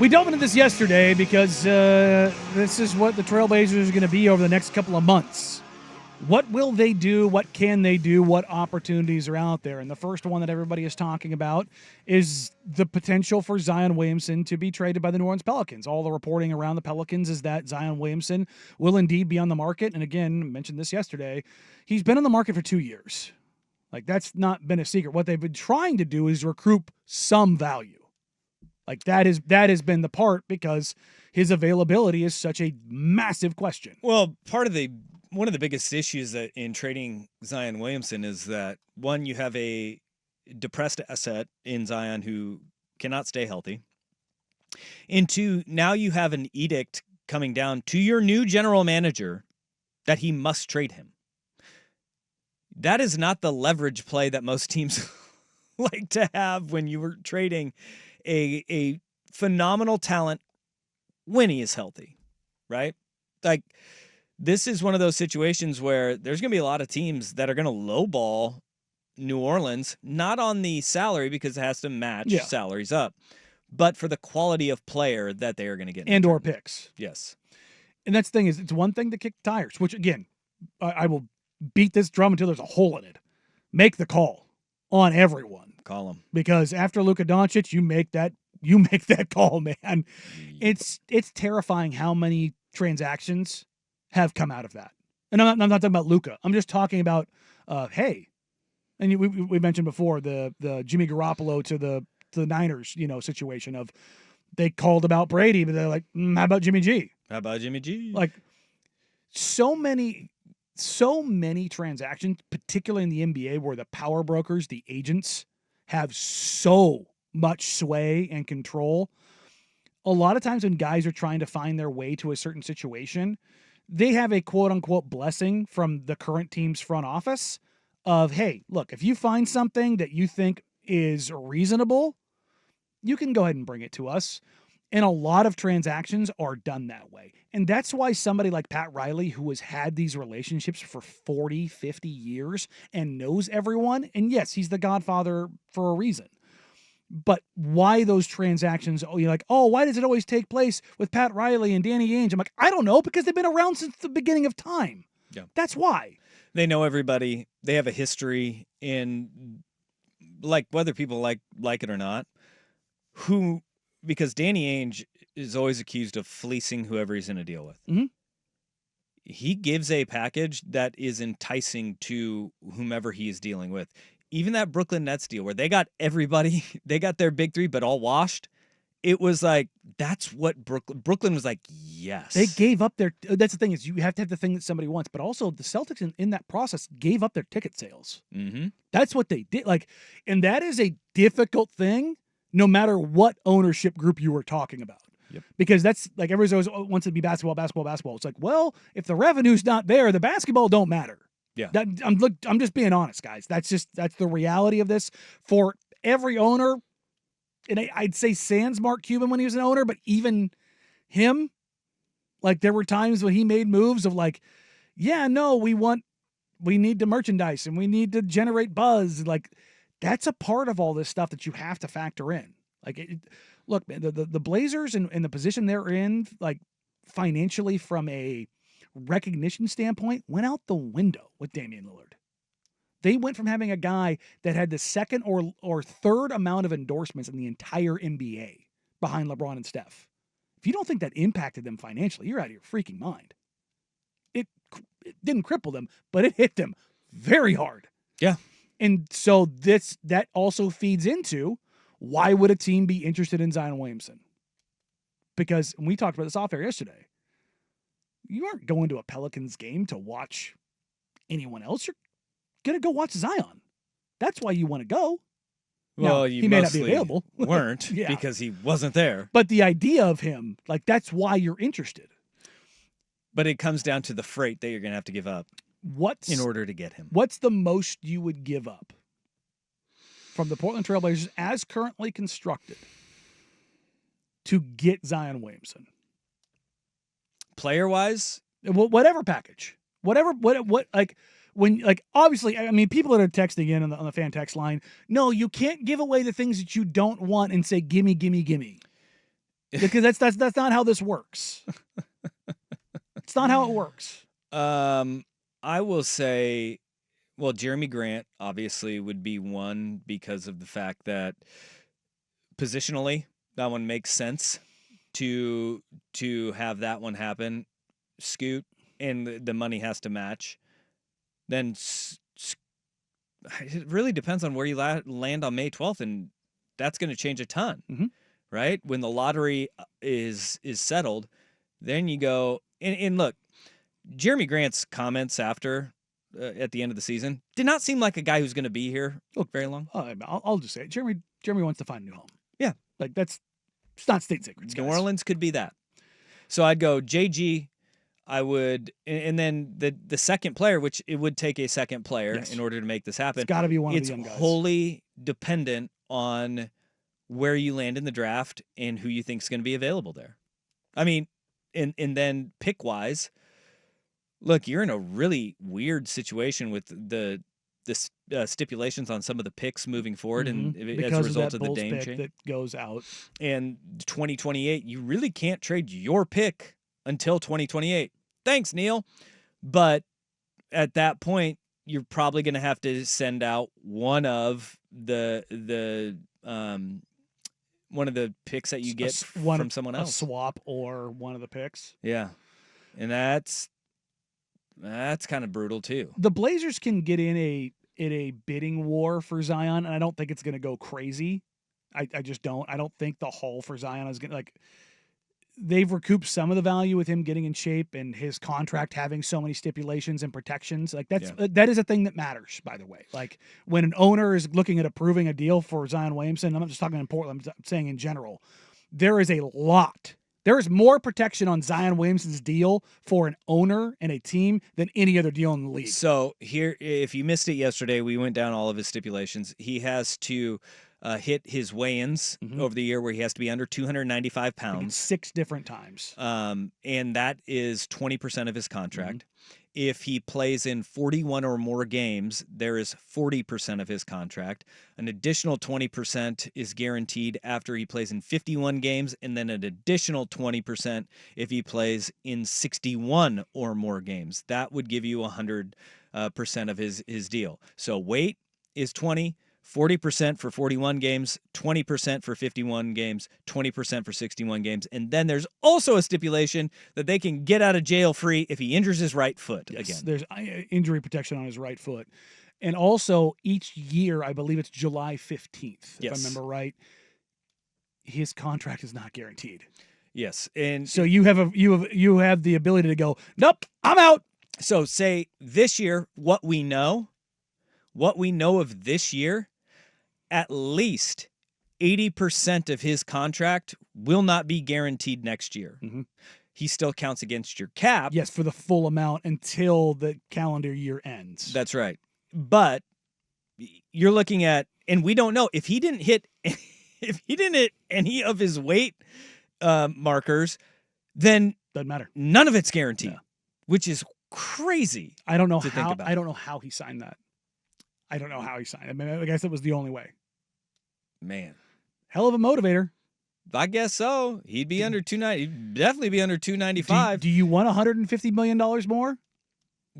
We delved into this yesterday because this is what the Trailblazers are going to be over the next couple of months. What will they do? What can they do? What opportunities are out there? And the first one that everybody is talking about is the potential for Zion Williamson to be traded by the New Orleans Pelicans. All the reporting around the Pelicans is that Zion Williamson will indeed be on the market. And again, I mentioned this yesterday, he's been on the market for 2 years. Like, that's not been a secret. What they've been trying to do is recoup some value. Like, that has been the part, because his availability is such a massive question. Well, one of the biggest issues that in trading Zion Williamson is that, one, you have a depressed asset in Zion who cannot stay healthy. And two, now you have an edict coming down to your new general manager that he must trade him. That is not the leverage play that most teams like to have when you were trading a phenomenal talent when he is healthy, right? Like, this is one of those situations where there's going to be a lot of teams that are going to lowball New Orleans, not on the salary because it has to match salaries up, but for the quality of player that they are going to get. And or picks. Yes. And that's the thing, is it's one thing to kick tires, which, again, I will beat this drum until there's a hole in it. Make the call on everyone. Call them. Because after Luka Doncic, you make that call, man. It's terrifying how many transactions have come out of that. And I'm not talking about Luka. I'm just talking about, hey, and we mentioned before the Jimmy Garoppolo to the Niners, situation of, they called about Brady, but they're like, how about Jimmy G? How about Jimmy G? Like, so many transactions, particularly in the NBA, where the power brokers, the agents, have so much sway and control. A lot of times when guys are trying to find their way to a certain situation, they have a quote-unquote blessing from the current team's front office of, hey, look, if you find something that you think is reasonable, you can go ahead and bring it to us. And a lot of transactions are done that way. And that's why somebody like Pat Riley, who has had these relationships for 40, 50 years and knows everyone, and yes, he's the godfather for a reason. But why those transactions, you're like, why does it always take place with Pat Riley and Danny Ainge? I'm like, I don't know, because they've been around since the beginning of time. Yeah. That's why. They know everybody. They have a history in, like, whether people like it or not, because Danny Ainge is always accused of fleecing whoever he's in a deal with. Mm-hmm. He gives a package that is enticing to whomever he is dealing with. Even that Brooklyn Nets deal where they got everybody, they got their big three, but all washed. It was like, that's what Brooklyn was like, yes. They gave up that's the thing, is you have to have the thing that somebody wants, but also the Celtics in that process gave up their ticket sales. Mm-hmm. That's what they did. Like, and that is a difficult thing, no matter what ownership group you were talking about. Yep. Because that's like, everybody always wants to be basketball. It's like, well, if the revenue's not there, the basketball don't matter. Yeah. I'm just being honest, guys. That's the reality of this for every owner. And I'd say sans Mark Cuban when he was an owner, but even him, like, there were times when he made moves of like, yeah, no, we need to merchandise and we need to generate buzz. Like, that's a part of all this stuff that you have to factor in. Like, look, man, the Blazers and the position they're in, like, financially from a recognition standpoint, went out the window with Damian Lillard. They went from having a guy that had the second or third amount of endorsements in the entire NBA behind LeBron and Steph. If you don't think that impacted them financially, you're out of your freaking mind. It didn't cripple them, but it hit them very hard. Yeah. And so that also feeds into, why would a team be interested in Zion Williamson? Because we talked about this off air yesterday. You aren't going to a Pelicans game to watch anyone else. You're going to go watch Zion. That's why you want to go. Well, he may not be available. Weren't yeah. Because he wasn't there. But the idea of him, like, that's why you're interested. But it comes down to the freight that you're going to have to give up in order to get him. What's the most you would give up from the Portland Trailblazers as currently constructed to get Zion Williamson? Player-wise? Whatever package. Whatever, like, when, like, obviously, I mean, people that are texting in on the fan text line, no, you can't give away the things that you don't want and say, gimme, gimme, gimme. because that's not how this works. It's not how it works. I will say, well, Jeremy Grant obviously would be one because of the fact that positionally that one makes sense to have that one happen. Scoot, and the money has to match. Then it really depends on where you land on May 12th, and that's going to change a ton, right? When the lottery is settled, then you go and look. Jeremy Grant's comments after at the end of the season did not seem like a guy who's going to be here very long. I'll just say it. Jeremy wants to find a new home. Yeah, like it's not state secrets. New Orleans could be that. So I'd go JG. I would, and then the second player, which it would take a second player in order to make this happen. It's got to be one of the young guys. It's wholly dependent on where you land in the draft and who you think is going to be available there. I mean, and then pick wise, look, you're in a really weird situation with the stipulations on some of the picks moving forward, and because as a result of the Bulls Dame pick change that goes out, and 2028, you really can't trade your pick until 2028. Thanks, Neil. But at that point, you're probably going to have to send out one of the picks that you get from someone else. A swap or one of the picks. Yeah. And that's kind of brutal too. The Blazers can get in a bidding war for Zion, and I don't think it's going to go crazy. I just don't. I don't think the haul for Zion is going to they've recouped some of the value with him getting in shape and his contract having so many stipulations and protections. Like that is a thing that matters, by the way. Like when an owner is looking at approving a deal for Zion Williamson, I'm not just talking in Portland, I'm saying in general, there is more protection on Zion Williamson's deal for an owner and a team than any other deal in the league. So here, if you missed it yesterday, we went down all of his stipulations. He has to hit his weigh-ins over the year where he has to be under 295 pounds. 6 different times. And that is 20% of his contract. If he plays in 41 or more games, there is 40% of his contract. An additional 20% is guaranteed after he plays in 51 games, and then an additional 20% if he plays in 61 or more games. That would give you 100% of his deal. So weight is 20. 40% for 41 games, 20% for 51 games, 20% for 61 games. And then there's also a stipulation that they can get out of jail free if he injures his right foot again. There's injury protection on his right foot. And also each year, I believe it's July 15th, if I remember right, his contract is not guaranteed. Yes. And so you have the ability to go, nope, I'm out. So say this year, what we know of this year, at least 80% of his contract will not be guaranteed next year. He still counts against your cap. Yes, for the full amount until the calendar year ends. That's right. But you're looking at, and we don't know if he didn't hit any of his weight markers, then doesn't matter. None of it's guaranteed, which is crazy. I don't know to how. Think about. I don't know how he signed that. I don't know how he signed it. I mean, I guess it was the only way. Man, hell of a motivator. I guess so. He'd be under 290. He'd definitely be under 295. Do you want $150 million more?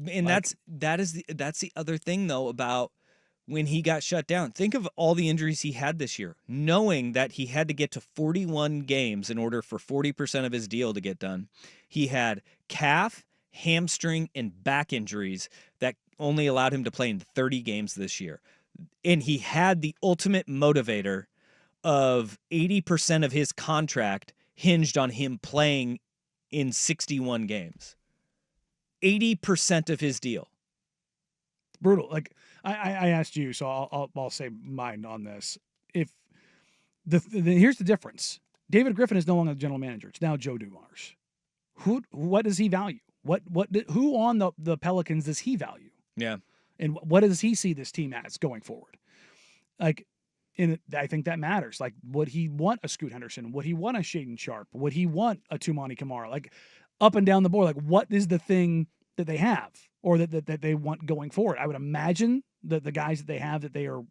And that's the other thing though about when he got shut down. Think of all the injuries he had this year, knowing that he had to get to 41 games in order for 40% of his deal to get done. He had calf, hamstring, and back injuries that only allowed him to play in 30 games this year. And he had the ultimate motivator of 80% of his contract hinged on him playing in 61 games. 80% of his deal. Brutal. Like I asked you, so I'll say mine on this. If here's the difference. David Griffin is no longer the general manager. It's now Joe Dumars. What does he value? Who on the Pelicans does he value? Yeah. And what does he see this team as going forward? Like, and I think that matters. Like, would he want a Scoot Henderson? Would he want a Shaedon Sharp? Would he want a Tumani Kamara? Like, up and down the board, like, what is the thing that they have or that they want going forward? I would imagine that the guys that they have that they are,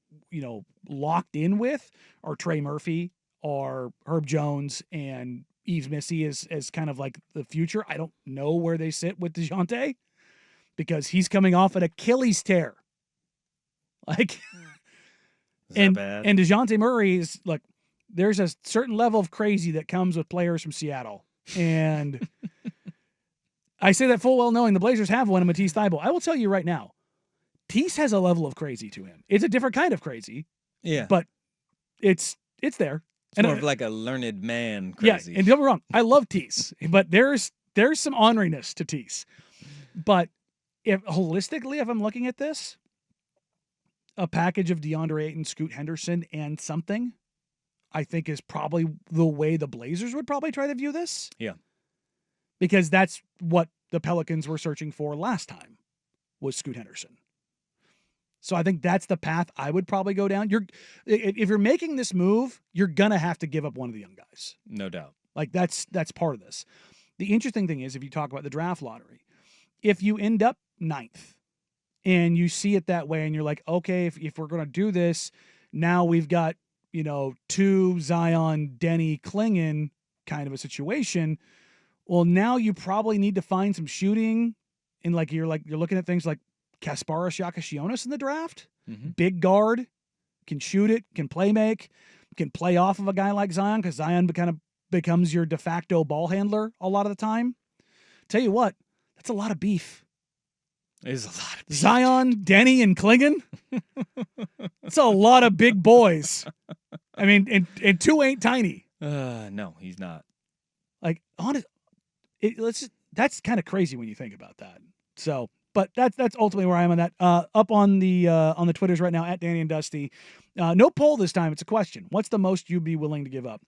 locked in with are Trey Murphy or Herb Jones and Yves Missy as kind of like the future. I don't know where they sit with DeJounte because he's coming off an Achilles tear. Like, Is that bad? And DeJounte Murray is like, there's a certain level of crazy that comes with players from Seattle. And I say that full well knowing the Blazers have one in Matisse Thybulle. I will tell you right now, Tease has a level of crazy to him. It's a different kind of crazy. Yeah. But it's there. It's more of like a learned man crazy. Yeah, and don't get me wrong, I love Tease, but there's some orneriness to Tease. But if I'm looking at this, a package of DeAndre Ayton, Scoot Henderson, and something, I think is probably the way the Blazers would probably try to view this. Yeah. Because that's what the Pelicans were searching for last time, was Scoot Henderson. So I think that's the path I would probably go down. If you're making this move, you're going to have to give up one of the young guys. No doubt. Like that's part of this. The interesting thing is, if you talk about the draft lottery, if you end up 9th and you see it that way and you're like, okay, if we're going to do this, now we've got, 2 Zion, Denny, Klingon kind of a situation. Well, now you probably need to find some shooting, and you're looking at things like Kasparas Yakashionis in the draft. Mm-hmm. Big guard, can shoot it, can play make, can play off of a guy like Zion, because Zion kind of becomes your de facto ball handler a lot of the time. Tell you what, that's a lot of beef. It is a lot of beef. Zion, Denny, and Klingon. It's a lot of big boys. I mean, and 2 ain't tiny. No, he's not. Like, honest, that's kind of crazy when you think about that. So, but that's ultimately where I am on that. Up on the Twitters right now at Danny and Dusty. No poll this time. It's a question. What's the most you'd be willing to give up?